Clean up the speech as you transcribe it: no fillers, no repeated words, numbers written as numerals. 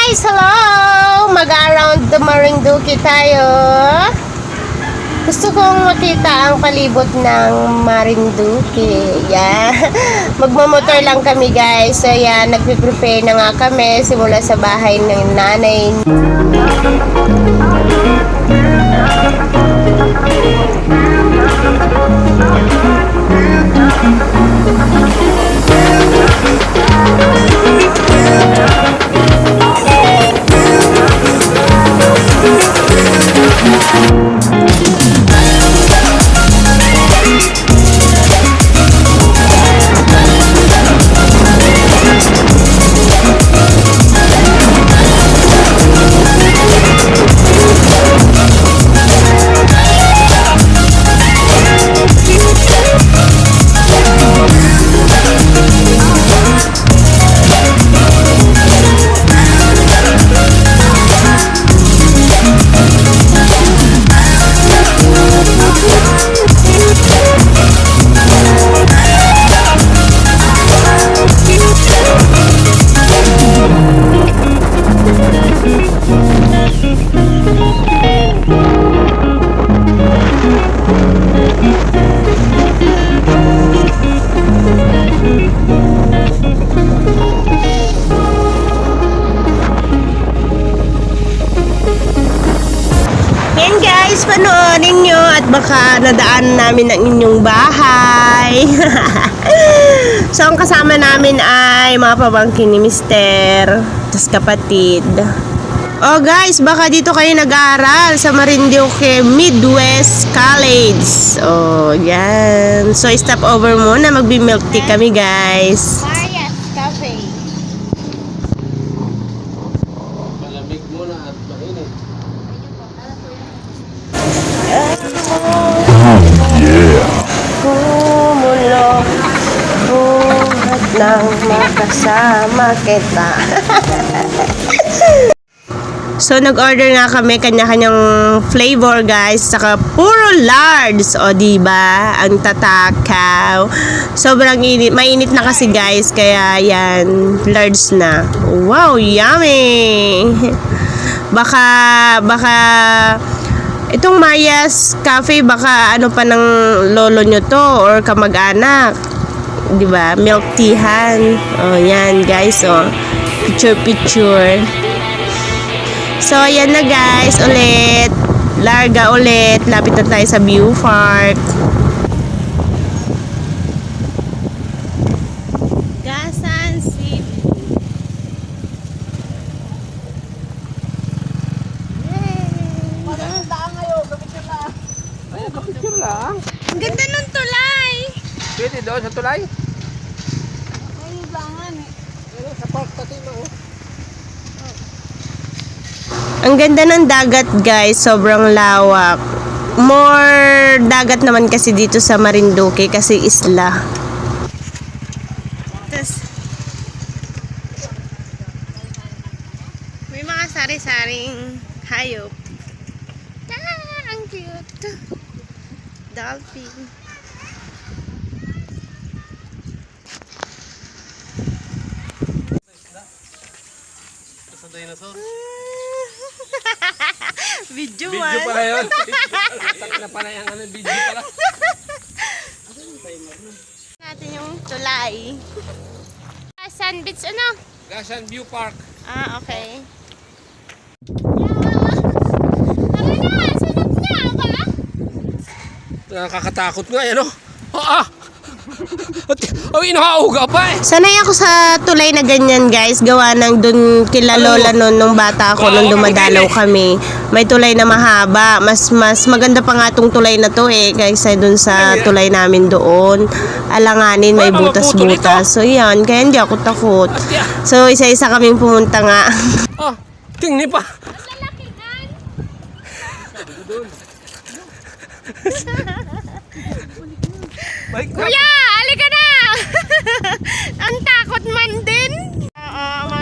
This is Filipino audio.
guys! Hello! Mag-around the Marinduque tayo. Gusto kong makita ang palibot ng Marinduque. Yan. Magmamotor lang kami guys. So yan, nagpe-prepare na nga kami simula sa bahay ng nanay. Guys, panoorin nyo at baka nadaan namin ang inyong bahay. So, ang kasama namin ay mga pabangkin ni Mister, tas kapatid. Oh guys, baka dito kayo nag-aaral sa Marinduque Midwest College. Oh, yan. So, stop over muna. Magbi-milk tea kami guys. Maria's Cafe. Malamig muna at mainit. Kumulong buhat nang makasama kita. So, nag-order nga kami kanya-kanyang flavor, guys. Saka puro lards. O, diba? Ang tatakaw. Sobrang init. Mainit na kasi, guys. Kaya, yan. Lards na. Wow, yummy! Baka, itong Maria's Cafe, baka ano pa ng lolo nyo to or kamag-anak. Diba? Milk teahan. O, yan, guys. O, picture. So, ayan na guys, ulit. Larga ulit. Lapit na tayo sa View Park. Gasan City. Ayun, kapicture lang. Ang ganda ng tulay. Pwede doon sa tulay. May ibangan eh. Ayun, sa park pati na oh. Ang ganda ng dagat guys, sobrang lawak. More dagat naman kasi dito sa Marinduque kasi isla. Tapos, may mga sari-saring hayop. Ang cute. Dolphin. Sa dinosaur. Video Video pala yun. Tak na pala yung ano, video pala. natin yung tulay. Sand Beach ano? Gasan View Park. Ah, okay. Nakakatakot nga yan oh. Oh, inahauga pa eh. Sanay ako sa tulay na ganyan guys. Gawa ng dun kila lola nun nung bata ako nung dumadalaw kami. May tulay na mahaba. Mas maganda pa nga tong tulay na to eh. Kaysa dun sa tulay namin doon. Alanganin may butas-butas. So yan. Kaya hindi ako takot. So isa-isa kaming pumunta nga. Oh, tingni pa. Kuya, alika na! Ang takot man din. Oo,